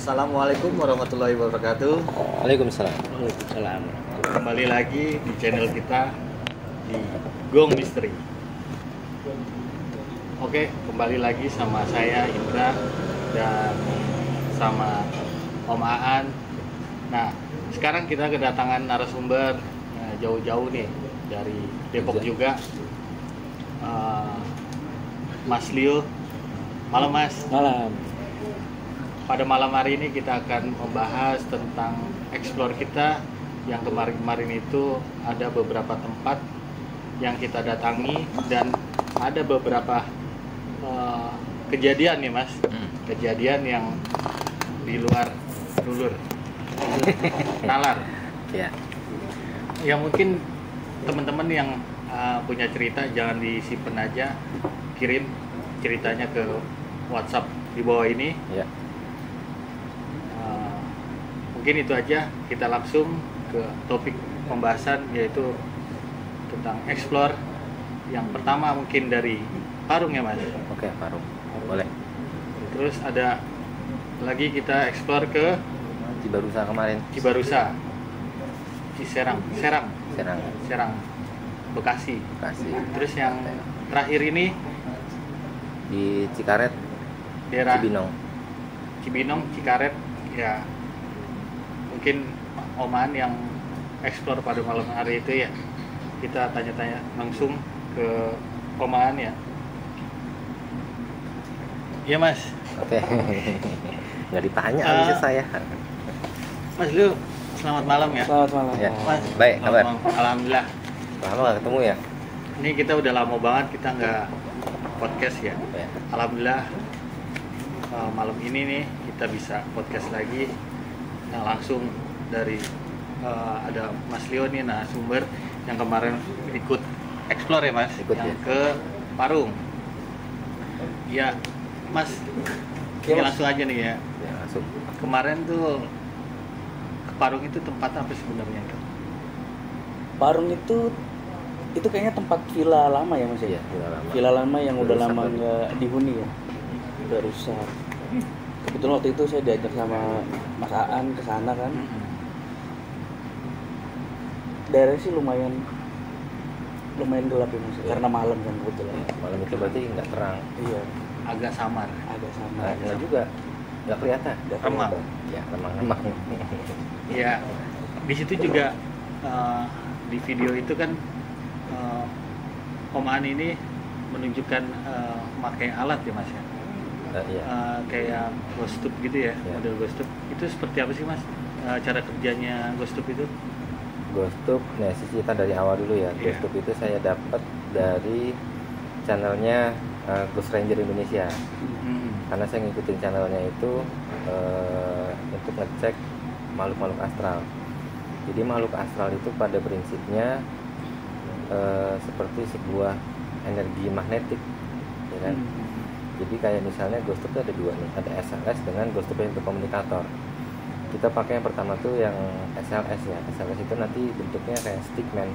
Assalamualaikum warahmatullahi wabarakatuh. Waalaikumsalam. Waalaikumsalam. Kembali lagi di channel kita di Gong Misteri. Oke, kembali lagi sama saya Indra dan sama Om Aan. Nah, sekarang kita kedatangan narasumber jauh-jauh nih dari Depok juga. Mas Leo. Malam Mas. Malam. Pada malam hari ini kita akan membahas tentang explore kita yang kemarin-kemarin itu ada beberapa tempat yang kita datangi dan ada beberapa kejadian nih Mas, kejadian yang di luar dulur, nalar. Ya. Yang mungkin teman-teman yang punya cerita jangan disimpan aja, kirim ceritanya ke WhatsApp di bawah ini. Ya. Mungkin itu aja, kita langsung ke topik pembahasan yaitu tentang explore. Yang pertama mungkin dari Parung ya Mas. Oke, Parung. Boleh. Terus ada lagi kita explore ke Cibarusa kemarin. Cibarusa, Serang, Bekasi. Bekasi. Terus yang terakhir ini Di Cikaret, daerah Cibinong. Cikaret ya. Mungkin Oman yang explore pada malam hari itu ya, kita tanya-tanya langsung ke Oman ya. Iya Mas. Oke. Nggak ditanya habisnya saya. Mas Lu, selamat malam ya. Selamat malam. Ya. Mas, Baik, kabar? Alhamdulillah. Lama nggak ketemu ya? Ini kita udah lama banget kita nggak podcast ya. Ya. Alhamdulillah malam ini nih kita bisa podcast lagi. Nah langsung dari ada Mas Leo nih narasumber yang kemarin ikut explore ya Mas, Ikut, yang ya. ke Parung. Ya Mas, Ya, ini Mas. langsung aja nih ya. Ya, langsung. Kemarin tuh ke Parung itu tempat apa sebenarnya? Parung itu kayaknya tempat villa lama ya Mas ya? Iya, udah lama. Villa lama yang udah Udah rusak lama tadi. nggak dihuni ya. Udah rusak. Kebetulan waktu itu saya diajak sama Mas Aan ke sana kan. Daerahnya sih lumayan gelap ya Mas, karena malam kan kebetulan. Malam itu berarti nggak terang. Iya, Agak samar. agak sama. Nah, nggak juga. Nggak kelihatan. Nggak Remang. kelihatan. Ya, remang-remang. Ya, di situ juga di video itu kan Om An ini menunjukkan memakai alat ya Mas ya. Iya. Kayak ghost tube gitu ya, Ya. model ghost tube. Itu seperti apa sih Mas cara kerjanya ghost tube itu? Ghost Tube, nah cerita dari awal dulu ya. Iya. Ghost Tube itu saya dapat dari channelnya Ghost Ranger Indonesia. Karena saya ngikutin channelnya itu untuk ngecek makhluk-makhluk astral. Jadi makhluk astral itu pada prinsipnya seperti sebuah energi magnetik, ya kan? Jadi kayak misalnya ghost tube itu ada dua nih, ada SLS dengan ghost tube untuk komunikator. Kita pakai yang pertama tuh yang SLS ya. SLS itu nanti bentuknya kayak stickman.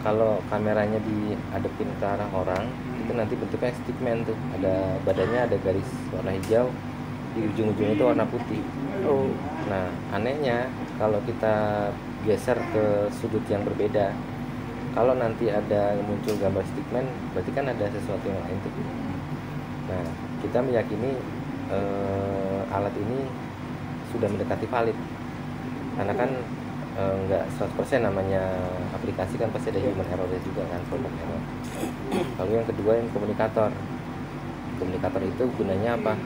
Kalau kameranya diadepin ke arah orang, itu nanti bentuknya stickman tuh. Ada badannya ada garis warna hijau, di ujung-ujungnya itu warna putih. Oh, Nah, anehnya kalau kita geser ke sudut yang berbeda, kalau nanti ada muncul gambar stickman, berarti kan ada sesuatu yang lain tuh. Nah, kita meyakini alat ini sudah mendekati valid, karena kan nggak 100% namanya aplikasi kan pasti ada human error juga kan, product error. Lalu yang kedua yang komunikator. Komunikator itu gunanya apa?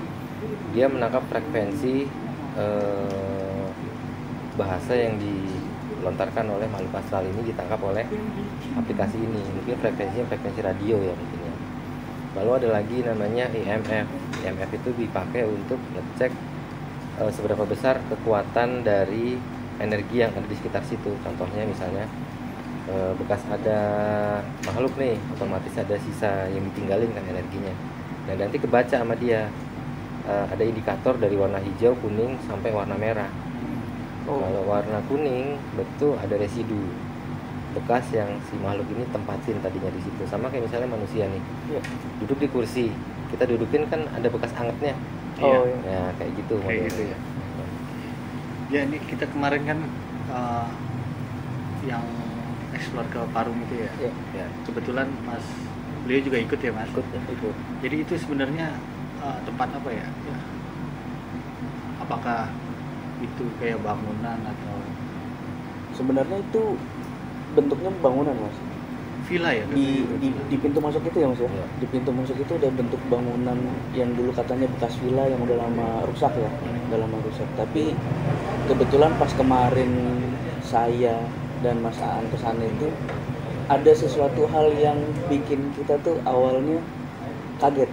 Dia menangkap frekuensi bahasa yang dilontarkan oleh makhluk astral ini ditangkap oleh aplikasi ini. Mungkin frekuensi radio ya mungkin ya. Lalu ada lagi namanya EMF. EMF itu dipakai untuk ngecek seberapa besar kekuatan dari energi yang ada di sekitar situ. Contohnya misalnya bekas ada makhluk nih, otomatis ada sisa yang ditinggalin kan energinya. Nah nanti kebaca sama dia. Ada indikator dari warna hijau, kuning sampai warna merah. Kalau warna kuning betul ada residu bekas yang si makhluk ini tempatin tadinya di situ. Sama kayak misalnya manusia nih, duduk di kursi, kita dudukin kan ada bekas angetnya. Oh, Iya. iya. Ya kayak gitu Kayak modelnya. gitu ya. Ya ini kita kemarin kan yang eksplor ke Parung itu ya. Ya. Kebetulan beliau juga ikut ya Mas. Ikut. Jadi itu sebenarnya tempat apa ya? Ya. Apakah itu kayak bangunan atau Sebenarnya itu bentuknya bangunan Mas. villa ya? Di pintu masuk itu ya Mas ya. Iya. Di pintu masuk itu ada bentuk bangunan yang dulu katanya bekas villa yang udah lama rusak ya. Udah lama rusak. Tapi kebetulan pas kemarin saya dan Mas Aan kesana itu ada sesuatu hal yang bikin kita tuh awalnya kaget.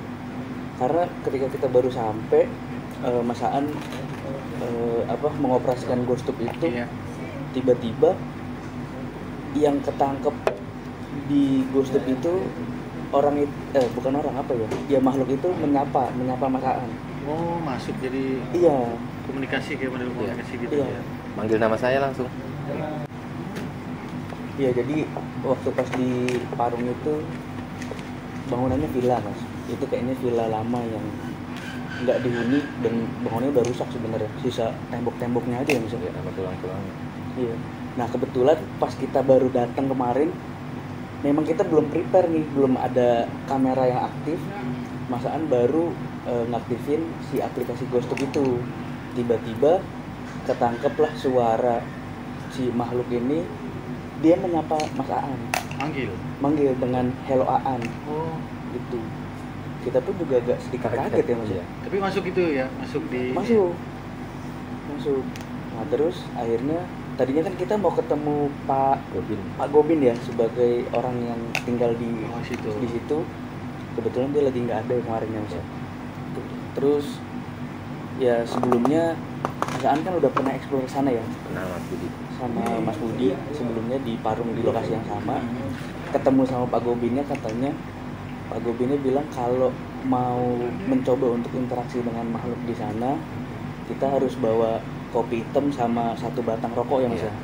Karena ketika kita baru sampai Mas Aan mengoperasikan ghost tube itu, Iya. tiba-tiba yang ketangkep di ghost tube itu bukan orang apa ya? Ya makhluk itu menyapa Mas Aan. Oh, masuk jadi Iya, komunikasi kayak model komunikasi gitu Iya. ya. Manggil nama saya langsung. iya jadi waktu pas di Parung itu bangunannya villa Mas. Itu kayaknya villa lama yang nggak dihuni dan bangunannya udah rusak sebenarnya. Sisa tembok-temboknya aja ya Mas. Ya, sama tulang-tulangnya. Iya. Nah kebetulan pas kita baru datang kemarin, memang kita belum prepare nih, belum ada kamera yang aktif. Mas Aan baru ngaktifin si aplikasi Ghost Tube itu. Tiba-tiba ketangkeplah suara si makhluk ini, dia menyapa Mas Aan, manggil dengan hello Aan Oh, gitu. Kita pun juga agak sedikit kaget ya Mas ya. tapi masuk itu ya, masuk di Masuk. Nah terus akhirnya tadinya kan kita mau ketemu Pak Gobin ya sebagai orang yang tinggal di situ. Kebetulan dia lagi nggak ada kemarin ya Mas. Terus ya sebelumnya Mas Aan kan udah pernah eksplor sana ya. Pernah Mas Budi. Sama Mas Budi sebelumnya di Parung di lokasi yang sama. Ketemu sama Pak Gobinnya, katanya Pak Gobinnya bilang kalau mau mencoba untuk interaksi dengan makhluk di sana, kita harus bawa kopi hitam sama 1 batang rokok ya Mas ya.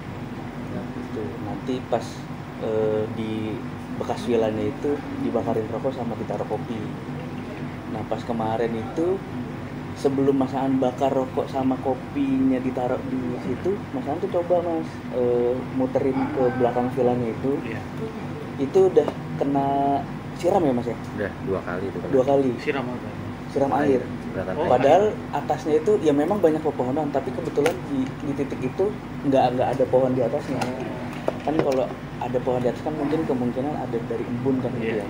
Itu nanti pas di bekas villanya itu dibakarin rokok sama ditaruh kopi. Nah pas kemarin itu sebelum Mas Aan bakar rokok sama kopinya ditaruh di situ, Mas Aan tuh coba Mas muterin ke belakang villanya itu. Iya. Itu udah kena siram ya Mas ya? Udah 2 kali itu kan. 2 kali Siram apa? siram air. Kelihatan Padahal atasnya itu ya memang banyak pepohonan, tapi kebetulan di titik itu nggak ada pohon di atasnya. Kan kalau ada pohon di atas kan mungkin kemungkinan ada dari embun kan gitu ya.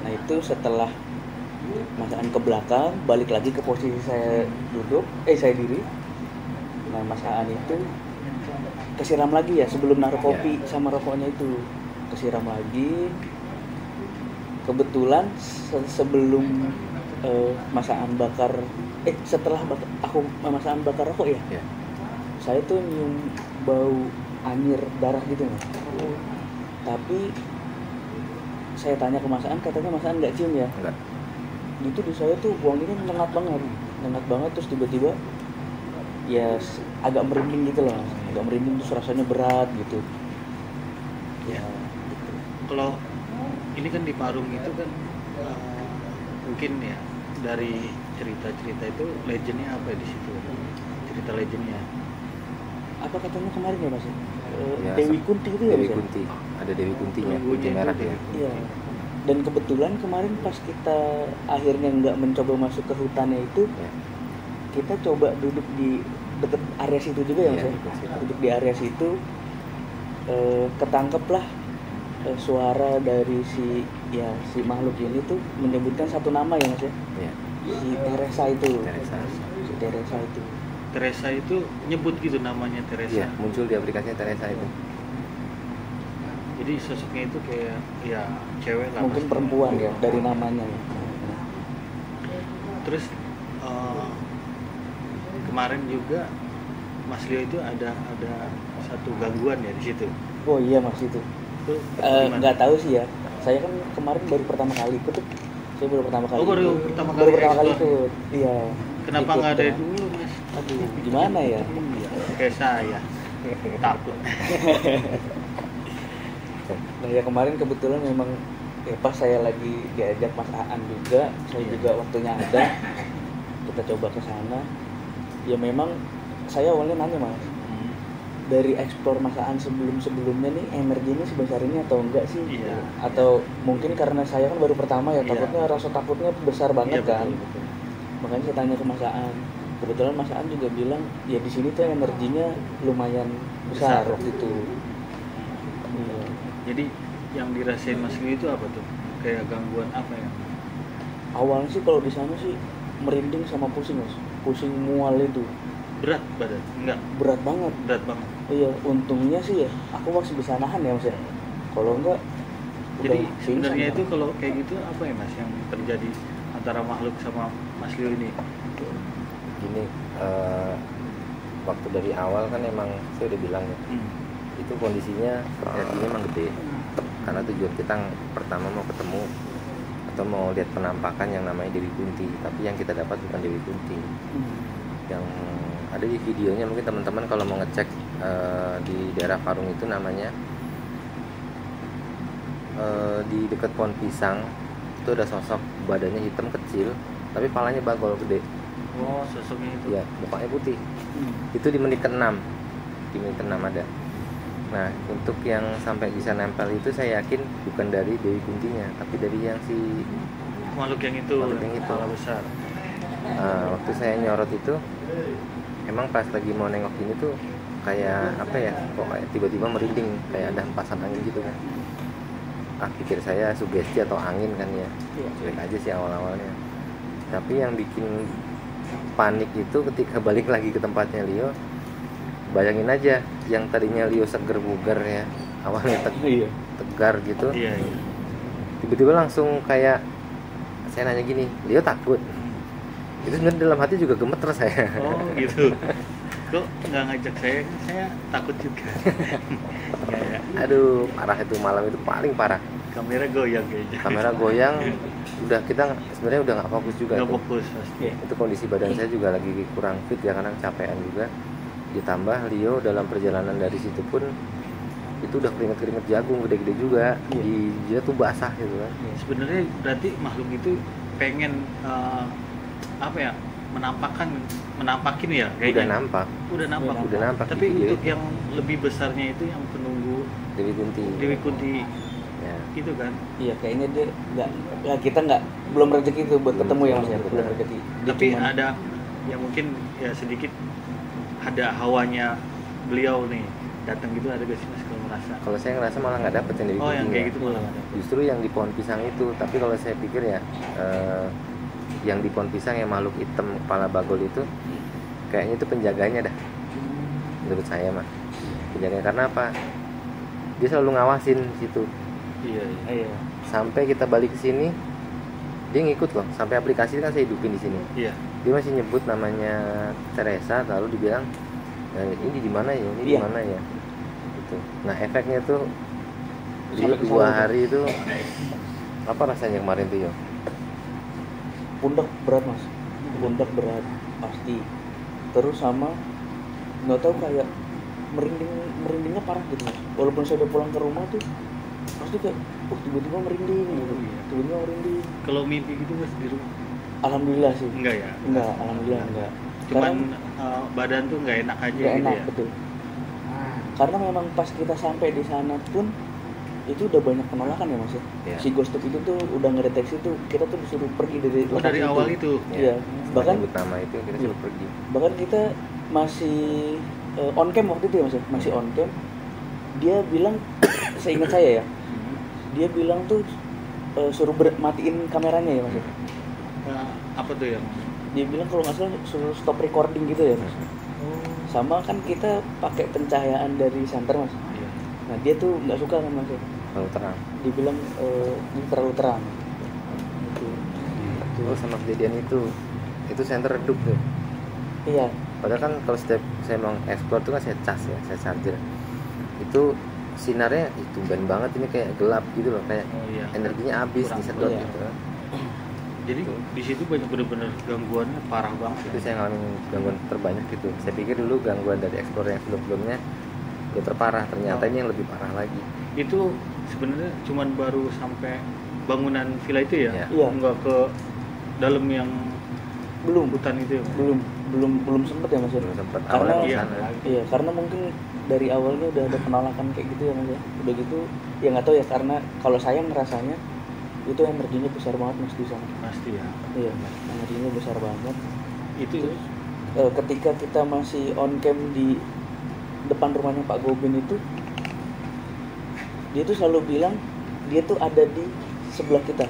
Nah itu setelah Mas Aan ke belakang, balik lagi ke posisi saya saya diri. Nah Mas Aan itu kesiram lagi ya sebelum naruh kopi sama rokoknya itu, kesiram lagi. Kebetulan sebelum Mas Aan setelah Mas Aan bakar rokok ya, saya tuh nyium bau anyir darah gitu Mas. Tapi saya tanya ke Mas Aan, katanya Mas Aan nggak cium ya. Enggak. Itu di saya tuh wanginya nyengat banget, terus tiba-tiba ya agak merinding gitu loh, agak merinding, terus rasanya berat gitu ya gitu. Kalau ini kan di Parung itu kan mungkin ya dari cerita-cerita itu legendnya apa di situ, cerita legendnya Apa katanya kemarin ya Mas? Ya, Dewi Kunti itu ya Mas? Dewi Kunti. Ada Dewi Kuntinya, kunti Kuntinya merah itu ya. Iya. Dan kebetulan kemarin pas kita akhirnya nggak mencoba masuk ke hutannya itu, Ya. kita coba duduk di dekat area situ juga ya Mas? Iya, Ya? dekat situ. Duduk di area situ, ketangkeplah suara dari si makhluk ini tuh menyebutkan satu nama ya Mas ya? Iya. Si Teresa itu. Teresa. Si Teresa itu. Teresa itu nyebut gitu namanya Teresa. Iya, muncul di aplikasinya Teresa itu. Jadi sosoknya itu kayak ya cewek lah. Mungkin pasti. perempuan ya dari namanya ya. Terus kemarin juga Mas Leo itu ada satu gangguan ya di situ. Oh iya Mas itu. Itu gimana? Nggak tahu sih ya. Saya kan kemarin baru pertama kali ikut. Saya baru pertama kali. Oh, baru ikut. pertama Baru kali pertama kali explore. ikut. Iya. Kenapa Ikut nggak ada ya. dulu Mas? Aduh, gimana ya? Iya, kayak saya takut. Nah ya kemarin kebetulan memang ya pas saya lagi diajak Mas Aan juga, saya juga waktunya ada, kita coba ke sana. Ya memang saya awalnya nanya mas, dari eksplor masaan sebelumnya nih energinya sebesar ini atau enggak sih? Iya. Atau mungkin karena saya kan baru pertama ya, Iya. takutnya rasa takutnya besar banget Iya, kan. betul. Makanya saya tanya ke masaan. Kebetulan masaan juga bilang ya di sini tuh energinya lumayan besar waktu itu. Iya. Jadi yang dirasain Mas Leo itu apa tuh? Kayak gangguan apa ya? Awalnya sih kalau di sana sih merinding sama pusing mas, pusing mual itu Berat badan? Enggak, berat banget. berat banget. Iya, untungnya sih ya aku masih bisa nahan ya mas ya. Kalau enggak Jadi udah sebenarnya pingsan, itu Mas. kalau kayak gitu apa ya Mas yang terjadi antara makhluk sama Mas Leo ini? Gini, waktu dari awal kan emang saya udah bilang ya, itu kondisinya energinya emang gede, karena tujuan kita pertama mau ketemu atau mau lihat penampakan yang namanya Dewi Kunti, tapi yang kita dapat bukan Dewi Kunti. Yang ada di videonya mungkin teman-teman kalau mau ngecek di daerah Parung itu namanya di dekat pohon pisang itu ada sosok badannya hitam kecil tapi palanya bagol gede. Oh, sosoknya itu. Ya, mukanya putih. Itu di menit ke-6. Di menit ke-6 ada. Nah, untuk yang sampai bisa nempel itu saya yakin bukan dari Dewi Kuntinya, tapi dari yang si Makhluk yang itu, Makhluk yang itu. kepala besar. waktu saya nyorot itu emang pas lagi mau nengok ini tuh kayak apa ya, kok kayak tiba-tiba merinding, kayak ada hempasan angin gitu kan. Pikir saya sugesti atau angin kan ya. Cuek aja sih awal-awalnya. Tapi yang bikin panik itu ketika balik lagi ke tempatnya Leo. Bayangin aja, yang tadinya Leo seger bugar ya, awalnya tegar gitu, Iya, iya. tiba-tiba langsung kayak saya nanya gini, Leo takut? Itu sebenarnya dalam hati juga gemeter saya. Oh, gitu. Kok nggak ngajak saya? Kan saya takut juga. Kayak Aduh, parah itu, malam itu paling parah. kamera goyang kayaknya. Kamera goyang, udah kita sebenarnya udah nggak fokus juga Nggak tuh. fokus pasti. Itu kondisi badan saya juga lagi kurang fit ya, karena capean juga. Ditambah Leo dalam perjalanan dari situ pun itu udah keringet jagung gede-gede juga. Dia tuh basah gitu kan. Sebenarnya berarti makhluk itu pengen apa ya, menampakin ya kayaknya. Udah nampak. Tapi Di video untuk itu. yang lebih besarnya itu yang penunggu Dewi Kunti. Dewi Kunti Ya. itu kan. Iya, kayaknya dia kita belum rezeki itu buat ketemu ya mas ya, belum rezeki. Dia Tapi cuman- ada ya mungkin ya sedikit ada hawanya beliau nih datang gitu, ada gak sih mas kalau merasa? Kalau saya ngerasa malah nggak dapet yang Dewi Oh, yang Kuntinya. kayak gitu malah nggak dapet. Justru yang di pohon pisang itu. Tapi kalau saya pikir ya yang di pohon pisang yang makhluk hitam kepala bagol itu kayaknya itu penjaganya dah, menurut saya mah. Penjaganya karena apa? Dia selalu ngawasin situ. Iya. Sampai kita balik ke sini dia ngikut loh. Sampai aplikasi kan saya hidupin di sini. Iya. Dia masih nyebut namanya Teresa, lalu dibilang ini di mana ya, ini di Iya. mana ya. Gitu. Nah, efeknya tuh di Sampai ke 2 sana. hari itu apa rasanya kemarin tuh yo? pundak berat mas, pundak berat pasti. Terus sama nggak tahu kayak merindingnya parah gitu mas. Walaupun saya udah pulang ke rumah tuh pasti kayak tiba-tiba merinding gitu. Iya. Tiba-tiba merinding. Kalau mimpi gitu mas di rumah? Alhamdulillah sih. Enggak ya? Enggak, alhamdulillah enggak. Cuman badan tuh nggak enak aja Nggak gitu enak, ya? betul. Karena memang pas kita sampai di sana pun itu udah banyak penolakan ya mas ya. Iya. Si Ghost Tube itu tuh udah ngedeteksi tuh kita tuh disuruh pergi dari Oh, dari lokasi awal itu? Iya. Bahkan nyebut nama itu kita suruh pergi. bahkan kita masih on cam waktu itu ya mas ya, masih on cam. Dia bilang seingat saya ya, dia bilang tuh suruh matiin kameranya ya mas ya. Apa tuh yang? Dia bilang kalau nggak salah suruh stop recording gitu ya mas. Sama kan kita pakai pencahayaan dari center mas. Iya. Nah dia tuh nggak suka kan mas ya. Lalu terang. Dibilang ini terlalu terang. Gitu. Oh, sama kejadian itu senter redup tuh. Iya. Padahal kan kalau setiap saya mau explore tuh kan saya cas ya, saya charger. Itu sinarnya itu tumben banget, ini kayak gelap gitu loh, kayak Oh iya. energinya habis Kurang, disedot iya. gitu. Jadi di situ banyak bener-bener gangguannya parah banget. Itu saya ngalamin gangguan terbanyak gitu. Saya pikir dulu gangguan dari explore yang sebelum-sebelumnya udah terparah, ternyata ini yang lebih parah lagi. Itu sebenarnya cuman baru sampai bangunan villa itu ya? Iya. Iya. Nggak ke dalam yang belum hutan itu ya? belum sempet ya Mas ya. Belum sempat Karena awalnya iya, kesana. iya, karena mungkin dari awalnya udah ada penolakan kayak gitu ya Mas ya. Udah gitu ya nggak tahu ya, karena kalau saya ngerasanya itu energinya besar banget Mas di sana. pasti ya. Iya, energinya besar banget. Itu Ketika kita masih on cam di depan rumahnya Pak Gobin itu, dia tuh selalu bilang dia tuh ada di sebelah kita.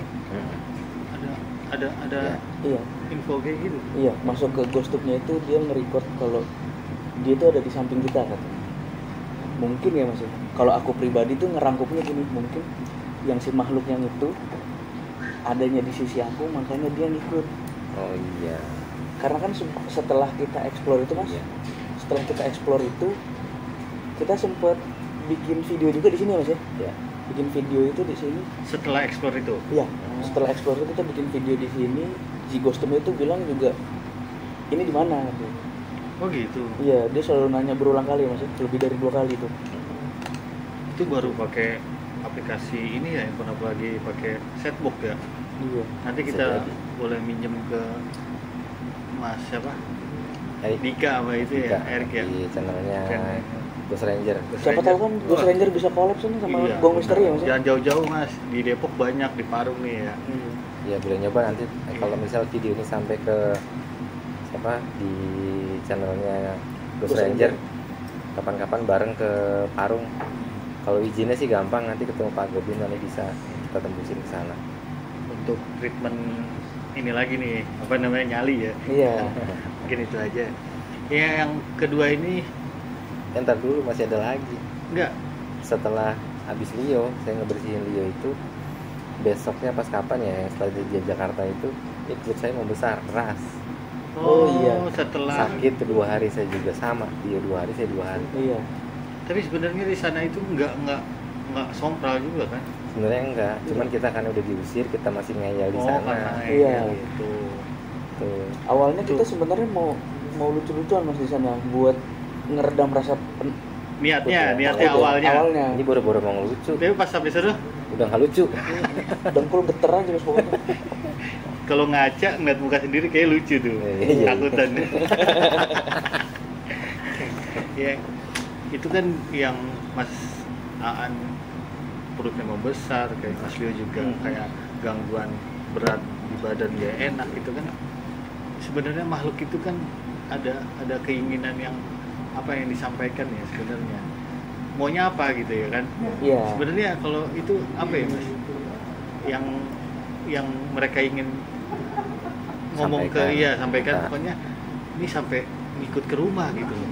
ada Ya. Iya, info kayak gitu. iya, masuk ke ghostubnya itu dia nge-record kalau dia tuh ada di samping kita katanya. Mungkin ya Mas ya, kalau aku pribadi tuh ngerangkumnya gini, mungkin yang si makhluk yang itu adanya di sisi aku, makanya dia ngikut. Oh iya. Karena kan setelah kita explore itu Mas, Iya. setelah kita explore itu kita sempet bikin video juga di sini Mas ya. Ya. Bikin video itu di sini. Setelah explore itu. Iya, setelah explore itu kita bikin video di sini. Si Ghostum itu bilang juga ini di mana gitu. Oh gitu. Iya, dia selalu nanya berulang kali Mas, lebih dari 2 kali tuh. Itu baru pakai aplikasi ini ya, yang lagi pakai setbox ya. Iya. Nanti Bisa kita jadi. boleh minjem ke Mas siapa? Erik. Dika apa itu ya? Erik ya. Di channelnya Keren. Ghost Ranger. Siapa tahu kan Ghost Wah, Ranger bisa collab nih sama iya. Gong Misteri ya Mas. Jangan jauh-jauh Mas, di Depok banyak, di Parung nih ya. Iya. Ya boleh nyoba nanti kalau misal video ini sampai ke siapa di channelnya Ghost Ghost Ranger, Ranger. kapan-kapan bareng ke Parung. Kalau izinnya sih gampang, nanti ketemu Pak Gobin nanti bisa kita tembusin ke sana. Untuk treatment ini lagi nih, apa namanya, nyali ya. Iya. Mungkin itu aja. Ya, yang kedua ini Ntar dulu masih ada lagi. enggak. Setelah habis Leo, saya ngebersihin Leo itu, besoknya pas kapan ya, yang setelah di Jakarta itu, ini perut saya mau besar, keras. Oh, iya. Setelah Sakit 2 hari saya juga sama, dia 2 hari, saya 2 hari. Iya. tapi sebenarnya di sana itu enggak sompral juga kan? Sebenarnya enggak, cuman kita kan udah diusir, kita masih ngeyel di Oh, sana. karena Iya. gitu. Tuh. Awalnya Tuh. kita sebenarnya mau lucu-lucuan Mas di sana buat ngeredam rasa Niatnya Oh, awalnya. Ini boro-boro mau lucu, Tapi pas sampai sana udah nggak lucu. dengkul geter aja Mas pokoknya. kalau ngaca ngeliat muka sendiri kayak lucu tuh. Iya. Takutan. Ya, itu kan yang Mas Aan perutnya membesar, kayak Mas Leo juga kayak gangguan berat di badan gak enak gitu kan. Sebenarnya makhluk itu kan ada keinginan yang apa yang disampaikan ya sebenarnya. Maunya apa gitu ya kan? Iya. Sebenarnya kalau itu apa ya Mas? Yang mereka ingin ngomong sampaikan Nah. pokoknya ini sampai ngikut ke rumah gitu loh.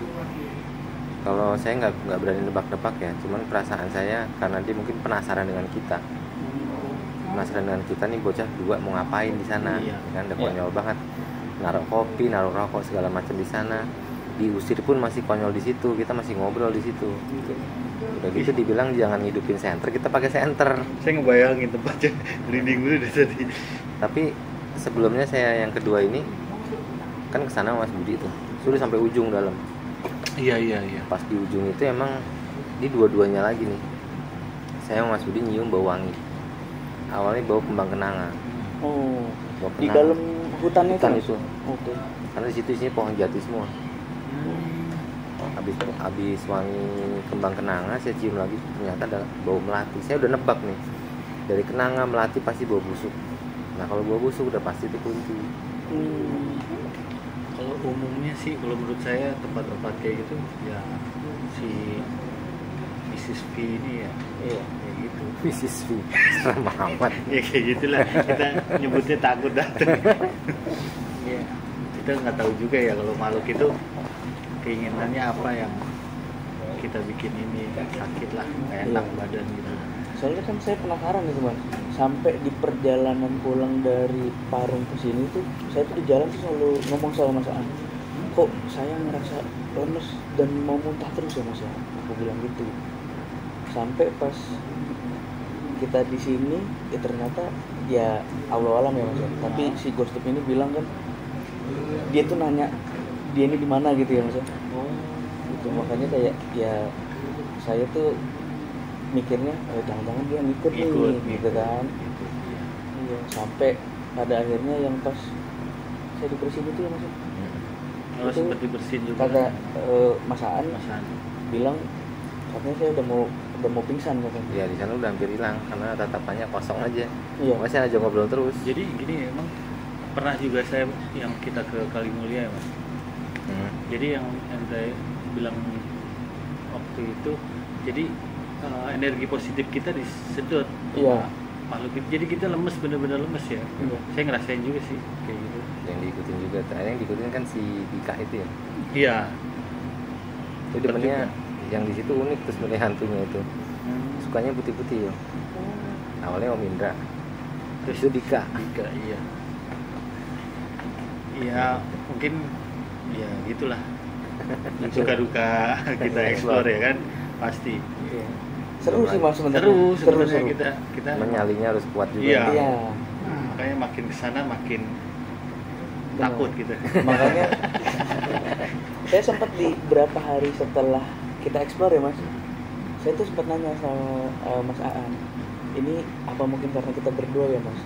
Kalau saya nggak berani nebak-nebak ya, cuman perasaan saya karena dia mungkin penasaran dengan kita. Penasaran dengan kita nih, bocah 2 mau ngapain di sana? Iya. Kan udah konyol banget. Naruh kopi, naruh rokok segala macam di sana. Diusir pun masih konyol di situ, kita masih ngobrol di situ. Udah gitu dibilang jangan ngidupin senter, kita pakai senter. Saya ngebayangin tempatnya merinding dulu dari tadi. Tapi sebelumnya saya yang kedua ini kan kesana sama Mas Budi tuh, sudah sampai ujung dalam. Iya. Pas di ujung itu emang di dua-duanya lagi nih, saya sama Mas Budi nyium bau wangi. Awalnya bau kembang kenanga. Oh. Bau Di kenanga. dalam hutan itu. Hutan Mas? itu. Oke. Karena di situ isinya pohon jati semua. Habis wangi kembang kenanga, saya cium lagi, ternyata ada bau melati. Saya udah nebak nih, dari kenanga melati pasti bau busuk. Nah kalau bau busuk udah pasti itu kunti. Kalau umumnya sih, kalau menurut saya tempat-tempat kayak gitu ya si Mrs. V ini ya, Iya. kayak gitu. Mrs. V, serem amat. Ya kayak gitulah, kita nyebutnya takut datang. Ya, kita nggak tahu juga ya kalau makhluk itu keinginannya apa yang kita bikin ini sakit lah, nggak enak Iya. badan gitu. Soalnya kan saya penasaran gitu Mas. Sampai di perjalanan pulang dari Parung ke sini tuh, saya tuh di jalan tuh selalu ngomong sama Mas Aan, kok saya ngerasa lemes dan mau muntah terus ya Mas ya. Aku bilang gitu. Sampai pas kita di sini, ya ternyata ya Allah alam ya Mas ya. Tapi si Ghostub ini bilang kan, dia tuh nanya dia ini di mana gitu ya Mas ya. Oh, Gitu, makanya kayak ya saya tuh mikirnya jangan-jangan dia ngikut nih gitu kan. Iya, sampai pada akhirnya yang pas saya dibersihin itu ya mas. Kalau Itu sempat dibersihin juga. kata Mas Aan Masan. bilang katanya saya udah mau pingsan katanya. Ya di sana udah hampir hilang karena tatapannya kosong aja. Iya. Masih aja ngobrol terus. Jadi gini emang pernah juga saya yang kita ke Kalimulia ya mas. Jadi yang saya bilang waktu itu, jadi energi positif kita disedot Iya. makhluk itu. Jadi kita lemes, bener-bener lemes ya. Iya. Saya ngerasain juga sih kayak gitu. Yang diikutin juga, terakhir yang diikutin kan si Dika itu ya. Iya. Itu demennya yang di situ unik terus sebenarnya hantunya itu. Sukanya putih-putih ya. Awalnya Om Indra. Terus itu Dika. Dika, iya. Iya, mungkin ya gitulah. Suka duka kita explore ya kan, pasti. Iya. Seru sih mas sebenarnya. Seru sebenarnya kita Menyalinya harus kuat juga. Iya. Iya. Makanya makin kesana makin takut gitu. Makanya saya sempat di berapa hari setelah kita explore ya mas, saya tuh sempat nanya sama Mas Aan, ini apa mungkin karena kita berdua ya mas,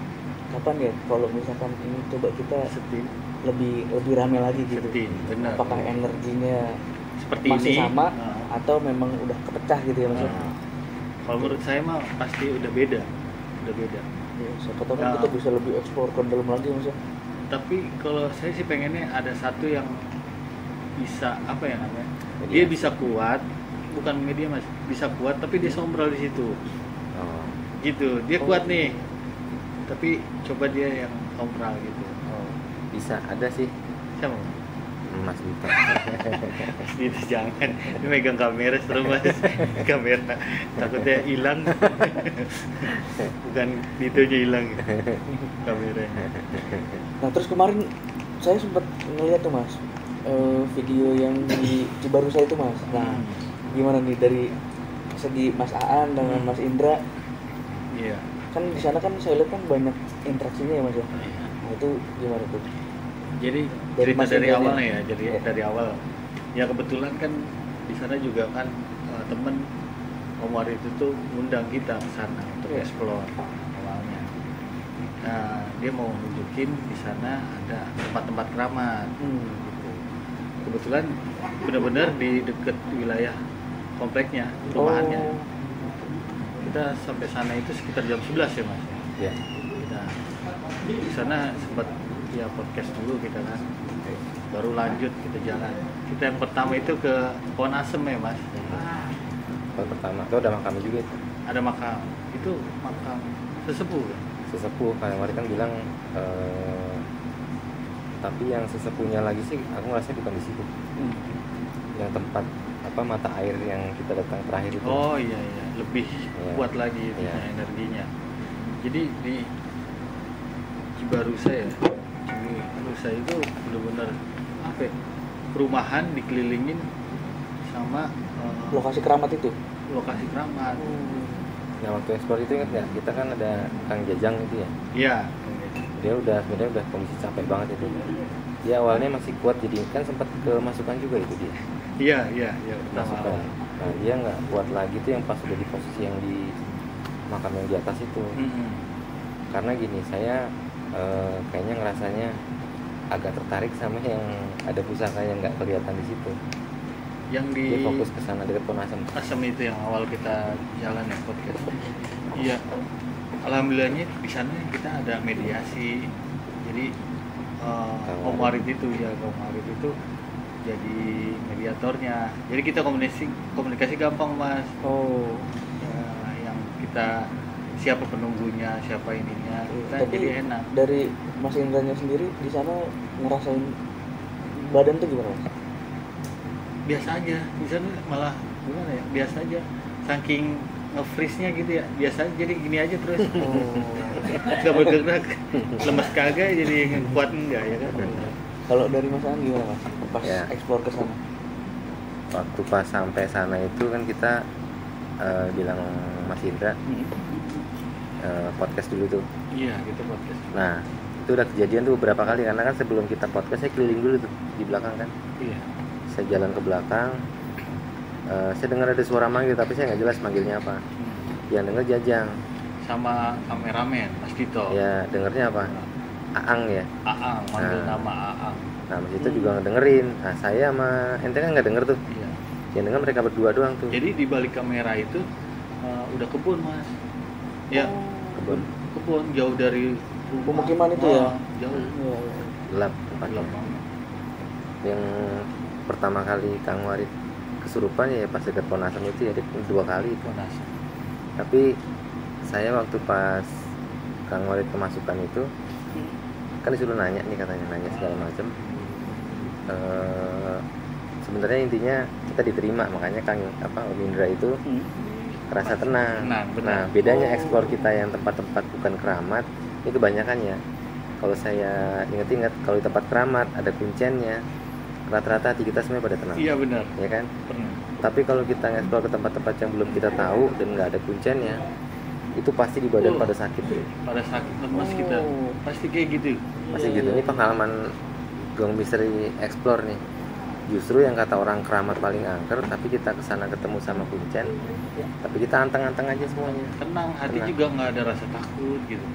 kapan ya kalau misalkan ini coba kita Seperti lebih rame lagi gitu, benar. apakah energinya Seperti masih ini sama nah. atau memang udah kepecah gitu ya mas? Nah, kalau menurut saya mah pasti udah beda. Ya, siapa tahu kan Nah. kita bisa lebih explore ke dalam lagi mas. Tapi kalau saya sih pengennya ada satu yang bisa apa ya namanya? Media. Dia bisa kuat, bukan media mas, bisa kuat tapi dia sombral di situ. Oh. Gitu, dia kuat nih. Tapi coba dia yang sombral gitu. Oh. Bisa ada sih Siapa? Mas Dika. Gitu jangan. Dia megang kamera serem mas. Kamera takutnya hilang. Bukan itu aja hilang kameranya. Nah terus kemarin saya sempat ngeliat tuh mas video yang di Cibarusah itu mas. Nah gimana nih dari segi Mas Aan dengan Mas Indra, Iya. kan di sana kan saya lihat kan banyak interaksinya ya mas ya. Iya. Nah itu gimana tuh? Jadi Dari cerita Mas dari Indra awal nih. ya, jadi Iya. dari awal. Ya kebetulan kan di sana juga kan temen Om Wari itu tuh ngundang kita ke sana untuk Iya. explore awalnya. Nah dia mau nunjukin di sana ada tempat-tempat keramat. Gitu. Kebetulan benar-benar di dekat wilayah kompleknya, perumahannya. Oh. Kita sampai sana itu sekitar jam 11 ya mas. Ya. Kita di sana sempat ya podcast dulu kita kan, baru lanjut kita jalan. Kita yang pertama itu ke Pohon Asem ya mas. Kalau pertama itu ada makamnya juga itu. Ada makam, itu makam sesepuh kan? Sesepuh Kang Wari kan bilang tapi yang sesepuhnya lagi sih aku ngerasa bukan di situ. Yang tempat apa mata air yang kita datang terakhir itu. Oh iya iya, lebih Iya. kuat lagi Iya. energinya. Jadi di Cibarusah ya, Cibarusah itu benar-benar apa ya, perumahan dikelilingin sama Lokasi keramat itu. lokasi keramat. Nah waktu ekspor itu ingat nggak kita kan ada Kang Jajang itu ya. Iya. Dia sebenarnya udah kondisi capek banget itu. Dia awalnya masih kuat jadi kan sempat kemasukan juga itu dia. Iya pertama Masukan. awal. Nah dia nggak kuat lagi tuh yang pas udah di posisi yang di makam yang di atas itu. Mm-mm. Karena gini saya kayaknya ngerasanya agak tertarik sama yang ada pusaka yang nggak kelihatan di situ. Yang di Dia fokus ke sana dekat Pohon Asem. Asem itu yang awal kita jalan ya podcast. Iya. Alhamdulillahnya di sana kita ada mediasi. Jadi Om Warid itu ya, Om Warid itu jadi mediatornya. Jadi kita komunikasi gampang mas. Oh. Ya, yang kita siapa penunggunya, siapa ininya, kita Tapi jadi enak. dari Mas Indranya sendiri di sana ngerasain badan tuh gimana mas? Biasa aja, di sana malah gimana ya? Biasa aja. Saking nge-freeze-nya gitu ya, biasa aja, jadi gini aja terus. Gak bergerak, lemes kagak jadi kuat enggak ya kan? Kalau dari Mas Aan gimana mas? Pas Ya. explore ke sana. Waktu pas sampai sana itu kan kita bilang Mas Indra podcast dulu tuh. Iya, gitu podcast. Nah itu udah kejadian tuh beberapa kali karena kan sebelum kita podcast saya keliling dulu tuh di belakang kan. Iya. Saya jalan ke belakang. Saya dengar ada suara manggil tapi saya nggak jelas manggilnya apa. Yang denger Jajang. Sama kameramen Mas Dito. Ya dengernya apa? Aang ya. Aang, manggil nama Aang. Nah mas itu juga ngedengerin. Nah saya sama ente kan nggak denger tuh. Iya. Yang denger mereka berdua doang tuh. Jadi di balik kamera itu udah kebun mas. Ya. Kebun jauh dari pemukiman itu ya. Jauh. Gelap tempatnya. Yang pertama kali Kang Warid kesurupan ya pas dekat Ponasem itu ya, 2 kali itu. Tapi saya waktu pas Kang Warid kemasukan itu kan disuruh nanya nih katanya, nanya segala macam. Sebenarnya intinya kita diterima, makanya Kang Om Indra itu rasa tenang. Nah bedanya eksplor kita yang tempat-tempat bukan keramat itu kebanyakan ya, kalau saya ingat-ingat kalau di tempat keramat ada kuncinya, rata-rata hati kita semuanya pada tenang. Iya benar. Ya kan? Pernah. Tapi kalau kita ngeksplor ke tempat-tempat yang belum kita tahu dan nggak ada kuncinya, itu pasti di badan pada sakit. Pada sakit lemas kita. Pasti kayak gitu. Pasti gitu. Ini pengalaman Gong Misteri Explore nih. Justru yang kata orang keramat paling angker, tapi kita kesana ketemu sama kuncen, tapi kita anteng-anteng aja semuanya. Tenang, hati juga nggak ada rasa takut gitu.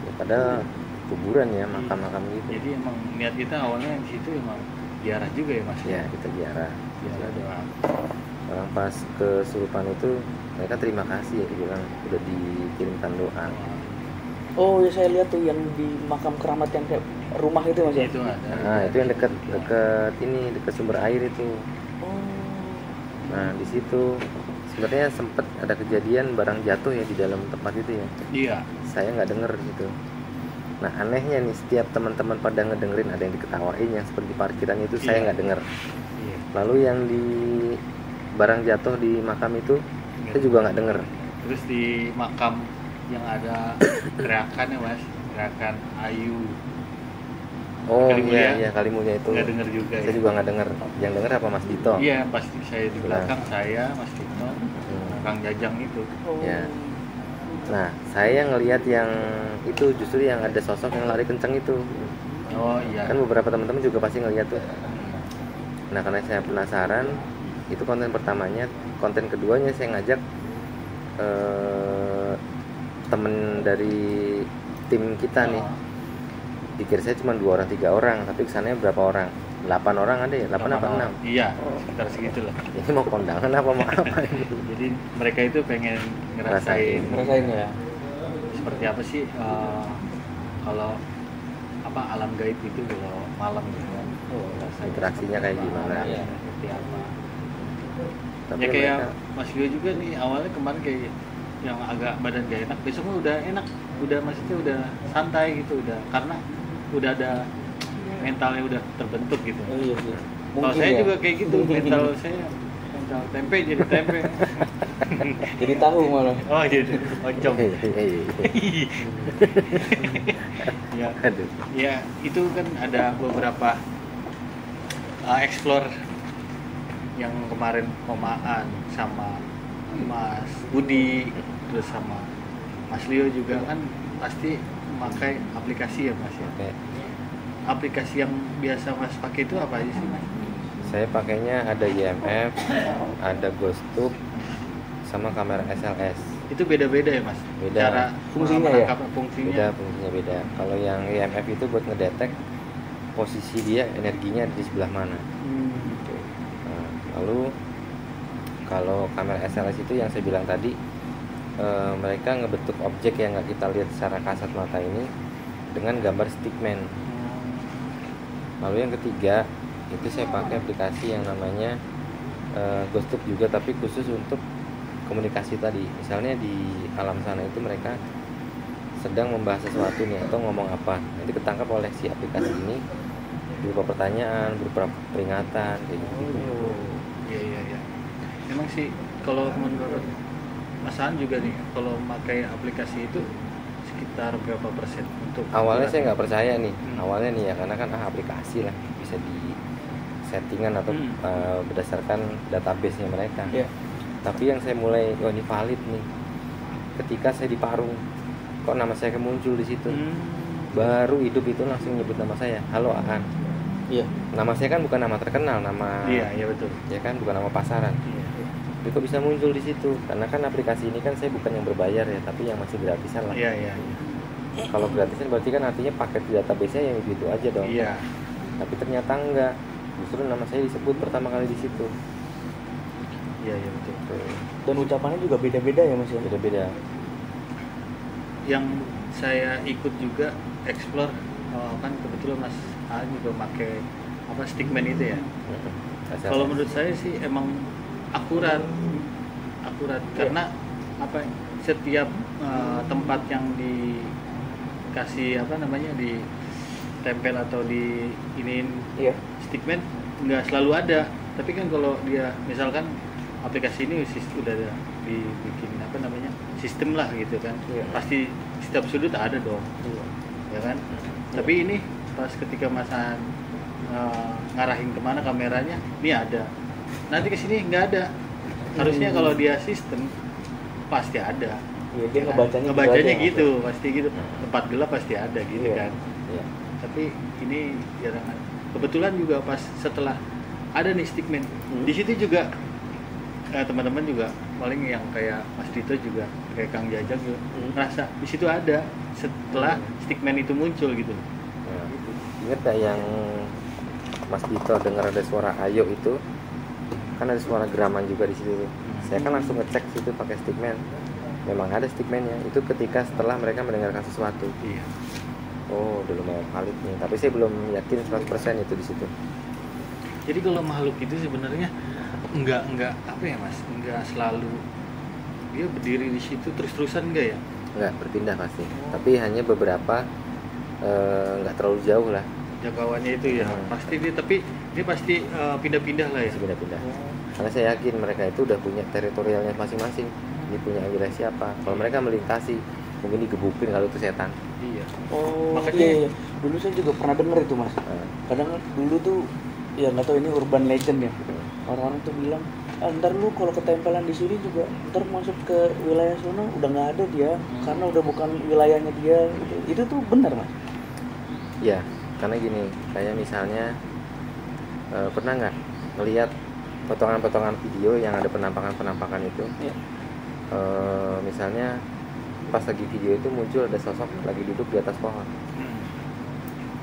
Ya, padahal kuburan ya, makam-makam gitu. Jadi emang niat kita awalnya di situ emang ziarah juga ya mas? Ya kita ziarah. Ziarah doang. Orang pas kesurupan itu mereka terima kasih ya, dibilang udah dikirimkan doa. Oh ya saya lihat tuh yang di makam keramat yang kayak rumah itu mas ya? Itu ada. Nah itu yang dekat sumber air itu. Nah di situ sebenarnya sempat ada kejadian barang jatuh ya di dalam tempat itu ya. Iya. Saya nggak denger gitu. Nah anehnya nih, setiap teman-teman pada ngedengerin ada yang diketawain yang seperti parkiran itu saya nggak denger. Iya. Lalu yang di barang jatuh di makam itu saya juga nggak denger. Terus di makam yang ada gerakan ya mas, gerakan Ayu. Oh iya Kalimulia itu. Nggak denger juga. Saya juga nggak denger. Yang denger apa Mas Dito? Iya pasti saya di belakang saya, Mas Dito, Kang Jajang itu. Ya. Nah saya ngelihat yang itu justru yang ada sosok yang lari kenceng itu. Oh iya. Kan beberapa teman-teman juga pasti ngelihat tuh. Nah karena saya penasaran, itu konten pertamanya. Konten keduanya saya ngajak temen dari tim kita nih. Dikira saya cuma 2 orang 3 orang, tapi kesannya berapa orang? 8 orang ada ya? 8 apa 6? Iya, sekitar segitulah. Ini mau kondangan apa mau apa ini? Jadi mereka itu pengen ngerasain ya. Seperti apa sih kalau apa alam gaib itu kalau malam gitu kan. Interaksinya kayak gimana? Ya, seperti apa. Tapi ya kayak mereka... Mas Gio juga nih awalnya kemarin kayak yang agak badan gak enak, besoknya udah enak, udah maksudnya udah santai gitu, udah karena udah ada mentalnya udah terbentuk gitu. Oh, iya sih. Kalau saya juga kayak gitu, mental saya mental tempe jadi tempe. Jadi tahu malah. Oh gitu, oncom. Ya, ya itu kan ada beberapa explore yang kemarin Omaan sama Mas Budi terus sama Mas Leo juga kan pasti memakai aplikasi ya Mas ya. Okay. Aplikasi yang biasa Mas pakai itu apa aja sih Mas? Saya pakainya ada IMF, ada GhostTube, sama kamera SLS. Itu beda-beda ya Mas? Beda. Cara fungsinya ya? Fungsinya. Fungsinya beda. Kalau yang IMF itu buat ngedetek posisi dia, energinya di sebelah mana. Nah, lalu kalau kamera SLS itu yang saya bilang tadi, mereka ngebentuk objek yang nggak kita lihat secara kasat mata ini dengan gambar stickman. Lalu yang ketiga itu saya pakai aplikasi yang namanya GhostTube juga, tapi khusus untuk komunikasi tadi. Misalnya di alam sana itu mereka sedang membahas sesuatu nih atau ngomong apa, nanti ketangkap oleh si aplikasi ini berupa pertanyaan, berupa peringatan kayak gitu. Iya. Emang sih kalau menurut Mas An juga nih, kalau memakai aplikasi itu sekitar berapa persen untuk awalnya saya nggak percaya nih, awalnya nih ya karena kan aplikasi lah bisa di settingan atau berdasarkan database-nya mereka. Tapi yang saya mulai, oh ini valid nih, ketika saya di Parung, kok nama saya muncul di situ. Baru hidup itu langsung nyebut nama saya, halo Aan. Iya. Nama saya kan bukan nama terkenal, nama. Iya betul. Ya kan bukan nama pasaran. Tapi kok bisa muncul di situ? Karena kan aplikasi ini kan saya bukan yang berbayar ya, tapi yang masih gratisan lah. Iya. Kalau gratisan berarti kan artinya paket database-nya yang itu aja dong. Iya. Tapi ternyata enggak. Justru nama saya disebut pertama kali di situ. Iya betul. Dan ucapannya juga beda-beda ya Mas ya. Beda-beda. Yang saya ikut juga explore, kan kebetulan Mas A juga pakai stickman itu ya. Kalau menurut saya sih emang akurat karena setiap tempat yang dikasih ditempel atau di iniin stickman nggak selalu ada. Tapi kan kalau dia misalkan aplikasi ini udah dibikin sistem lah gitu kan, pasti setiap sudut ada dong, ya kan. Tapi ini pas ketika Mas ngarahin kemana kameranya, ini ada, nanti kesini nggak ada. Harusnya kalau dia sistem pasti ada. Iya, dia kan? ngebacanya gitu, pasti gitu. Tempat gelap pasti ada gitu kan. Iya. Tapi ini jarang. Kebetulan juga pas setelah ada nih stickman, di situ juga teman-teman juga paling yang kayak Mas Dito juga kayak Kang Jajang juga ngerasa di situ ada setelah stickman itu muncul gitu. Nah, ingat gak yang Mas Dito dengar ada suara ayo itu? Kan ada suara geraman juga di situ. Saya kan langsung ngecek situ pakai stickman. Memang ada stickmannya. Itu ketika setelah mereka mendengarkan sesuatu. Iya. Oh, udah lumayan valid nih. Tapi saya belum yakin 100% itu di situ. Jadi kalau makhluk itu sebenarnya enggak Mas? Enggak selalu dia berdiri di situ terus-terusan enggak ya? Enggak, berpindah pasti. Tapi hanya beberapa enggak terlalu jauh lah. Jangkauannya itu ya. Pasti dia pasti pindah-pindah lah ya. Pindah-pindah. Karena saya yakin mereka itu udah punya teritorialnya masing-masing. Dia punya wilayah siapa. Kalau mereka melintasi, mungkin digebukin kalau itu setan. Iya. Oh, makanya dulu saya juga pernah dengar itu Mas. Kadang dulu tuh ya nggak tahu ini urban legend ya. Orang-orang tuh bilang, ntar lu kalau ketempelan di sini juga ntar masuk ke wilayah sana udah nggak ada dia, karena udah bukan wilayahnya dia. Itu tuh benar Mas? Ya, karena gini, kayak misalnya pernah nggak ngelihat potongan-potongan video yang ada penampakan itu? Ya. Misalnya pas lagi video itu muncul ada sosok lagi duduk di atas pohon.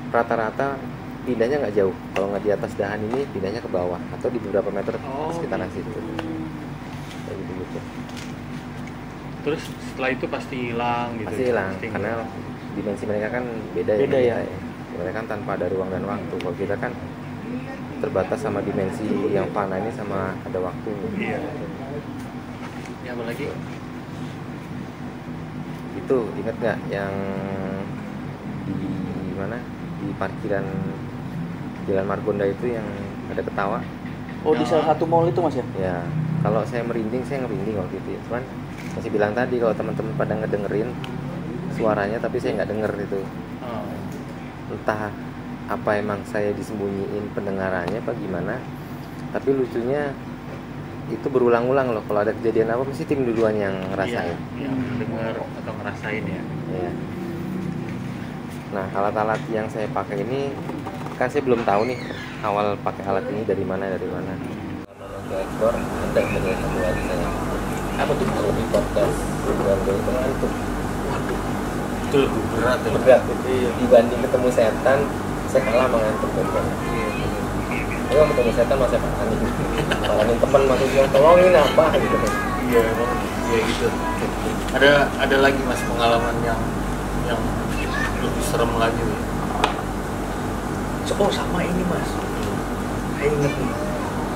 Rata-rata pindahnya nggak jauh. Kalau nggak di atas dahan ini, pindahnya ke bawah atau di beberapa meter sekitaran situ. Kayak gitu. Terus setelah itu pasti hilang gitu. Pasti hilang karena dimensi mereka kan beda ya. Mereka kan tanpa ada ruang dan waktu. Kalau kita kan terbatas sama dimensi yang fana ini sama ada waktu. Iya. Ya apalagi? Itu ingat nggak yang di mana di parkiran Jalan Margonda itu yang ada ketawa? Oh, di salah satu mall itu Mas ya? Ya, kalau saya merinding waktu itu ya. Cuman masih bilang tadi kalau teman-teman pada ngedengerin suaranya tapi saya nggak denger itu. Entah apa emang saya disembunyiin pendengarannya apa gimana. Tapi lucunya itu berulang-ulang loh. Kalau ada kejadian apa mesti tim duluan yang ngerasain. Yang dengar atau ngerasain ya. Ya. Nah, alat-alat yang saya pakai ini kan saya belum tahu nih awal pakai alat ini dari mana. Kalau ekspor ada satu lagi saya. Apa tuh? Kalau di podcast keluarga itu ngantuk. Itu lebih berat ya. Berat. Dibanding ketemu setan, saya kalah mengantuk kan. Kalau ketemu setan masih panik. Malahin teman maksudnya tolongin apa gitu. Iya, emang ya gitu. Ada lagi Mas pengalaman yang lebih serem lagi nih. Oh sama ini Mas, saya inget nih.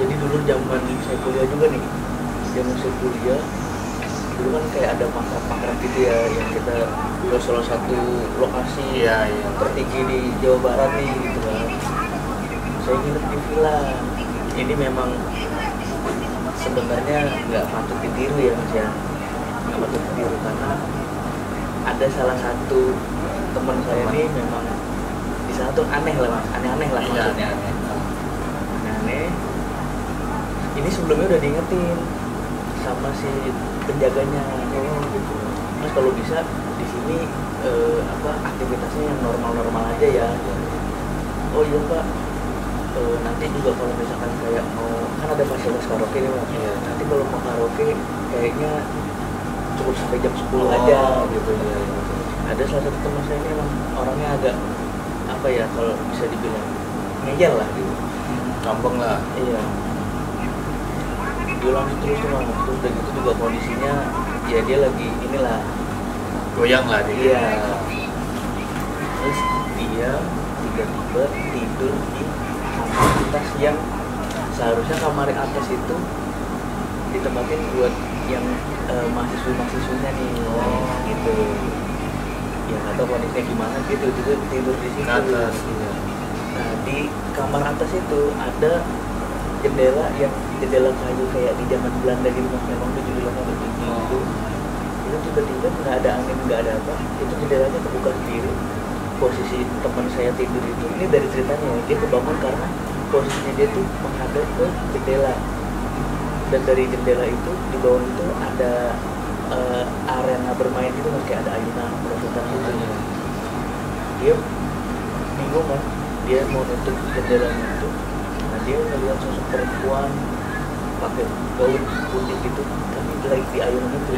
Jadi dulu zaman saya kuliah juga nih, zaman saya kuliah dulu kan kayak ada makrab gitu ya, yang kita ke salah satu lokasi tertinggi di Jawa Barat nih gitu kan. Saya nginep di villa. Ini memang sebenarnya nggak patut ditiru ya Mas ya, nggak patut ditiru karena ada salah satu teman saya ini memang di sana tuh aneh lah Mas, aneh-aneh lah maksudnya. Aneh. Ini sebelumnya udah diingetin sama si penjaganya, gitu. Mas kalau bisa di sini aktivitasnya yang normal-normal aja ya. Oh iya Pak. Nanti juga kalau misalkan kayak mau, kan ada fasilitas karaoke nih Mas. Nanti kalau mau karaoke kayaknya cukup sampai jam 10 aja gitu ya. ada salah satu teman saya ini emang orangnya agak apa ya, kalau bisa dibilang ngeyel lah gitu. Gampang lah. Iya, diulang terus tuh Mas. Terus udah gitu juga kondisinya ya dia lagi inilah Goyang lah dia. iya. Terus dia tiba-tiba tidur di kamar atas yang seharusnya kamar atas itu ditempatin buat yang mahasiswa-mahasiswanya nih. Gitu ya, atau kondisinya gimana gitu, tidur di situ Ke atas. Iya. nah di kamar atas itu ada jendela kayu kayak di zaman Belanda gitu Mas, memang itu jendela kayu tinggi gitu. Itu tiba-tiba nggak ada angin, nggak ada apa, itu jendelanya kebuka sendiri. Posisi teman saya tidur itu, ini dari ceritanya dia kebangun karena posisinya dia tuh menghadap ke jendela, dan dari jendela itu di bawah itu ada arena bermain gitu Mas, kayak ada ayunan perosotan gitu. Dia bingung kan, dia mau nutup jendelanya itu, nah dia melihat sosok perempuan pakai gaun putih gitu, tapi lagi di ayunan itu.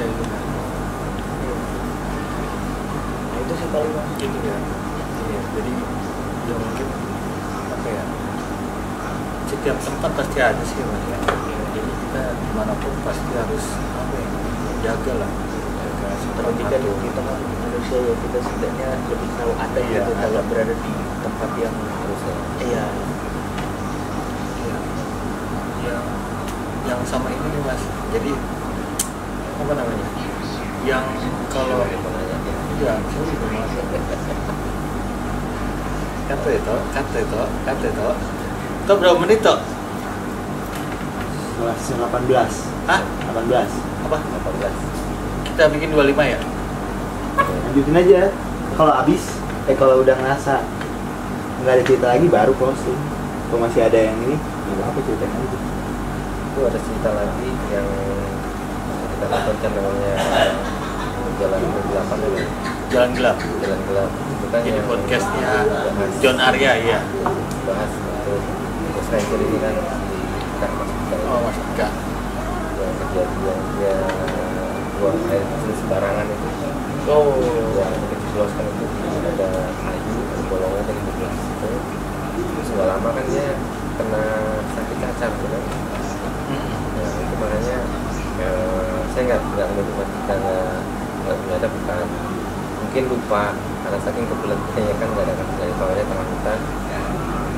Nah itu sih paling Mas. Gitu ya. Iya, jadi ya mungkin apa ya, setiap tempat pasti ada sih Mas ya. Jadi kita dimanapun pasti harus apa ya, jaga lah, jaga Terlebih kan kita kan manusia ya, kita setidaknya lebih tahu ada Iya, gitu ada. kalau berada di tempat yang harusnya. iya. ya, yang sama ini nih Mas. Jadi apa namanya? Yang kalau iya, saya juga Mas. Kata itu. Itu berapa menit toh? 18. Hah? 18. Apa? 18. Kita bikin 25 ya? Lanjutin aja. Kalau habis, kalau udah ngerasa nggak ada cerita lagi baru closing. Kalau masih ada yang ini, ya apa ceritanya aja. Itu ada cerita lagi yang kita tonton channelnya Jalan Kegelapan ya. Jalan Gelap. Jalan Gelap itu kan Jadi yang podcastnya bahas, John Arya ya. bahas untuk stranger ini kan kan masuk Oh Mas Ika. yang kejadian dia buang air kecil sembarangan itu Oh, yang dijebloskan itu ada kayu, ada bolongnya dari jeblos itu. Terus nggak lama kan dia kena sakit cacar gitu kan. Ya, itu makanya saya nggak menutup mata karena nggak bukan mungkin lupa karena saking kebeletnya ya kan nggak ada dari bawahnya tengah hutan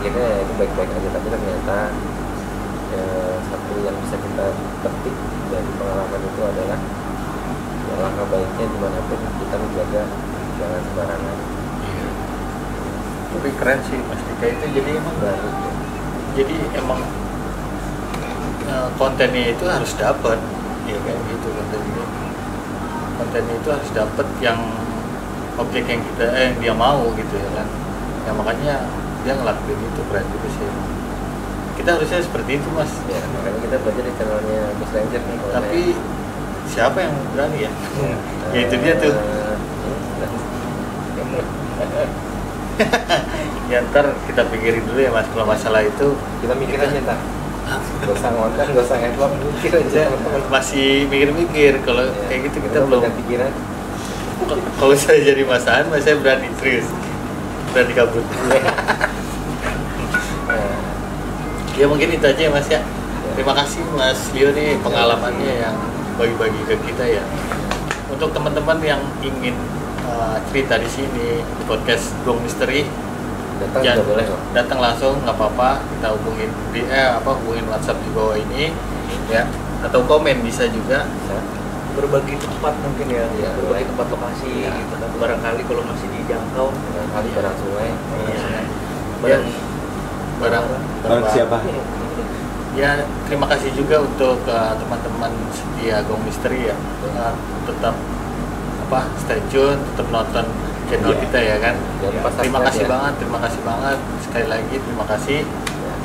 ya kan ya, itu baik-baik aja, tapi ternyata satu yang bisa kita petik dari pengalaman itu adalah ya, langkah baiknya dimanapun kita menjaga jangan sembarangan. Iya. Tapi keren sih Mas Ika itu, jadi emang Baru jadi emang kontennya itu harus dapat ya kayak gitu, kontennya itu harus dapat yang objek yang kita yang dia mau gitu ya kan ya, makanya dia ngelakuin itu, keren juga sih. Kita harusnya seperti itu Mas ya, makanya kita belajar di channelnya Gus Ranger nih. tapi siapa yang berani ya? Ya itu dia tuh. Ya ntar kita pikirin dulu ya Mas, kalau masalah itu kita mikir aja ntar. Gak usah ngonten, gak usah headlock, mikir aja. masih mikir-mikir kalau Ya, kayak gitu kita belum. pikiran. Kalau saya jadi Mas Aan, saya berani serius, berani kabur. Ya mungkin itu aja ya Mas ya. Terima kasih Mas Leo nih pengalamannya yang bagi-bagi ke kita ya. Untuk teman-teman yang ingin cerita di sini di podcast Gong Misteri, Datang jangan juga boleh kok. datang langsung nggak apa-apa, kita hubungin di hubungin WhatsApp di bawah ini ya, atau komen bisa juga. Bisa. berbagi tempat mungkin ya, Iya, berbagi boleh. tempat lokasi Iya. gitu kan, barangkali kalau masih dijangkau. Barangkali barang sungai. Iya. Ya, barang Barang siapa? ya. Terima kasih juga untuk teman-teman setia Gong Misteri ya. Tetap stay tune, tetap nonton channel Iya. kita ya kan. Jangan lupa Terima subscribe kasih ya. banget, terima kasih banget sekali lagi, terima kasih.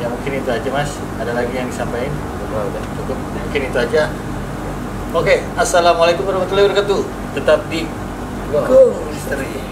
Ya mungkin itu aja Mas. Ada lagi yang disampaikan? Udah. Cukup, mungkin itu aja. Oke, assalamualaikum warahmatullahi wabarakatuh. Tetap di Gong Misteri.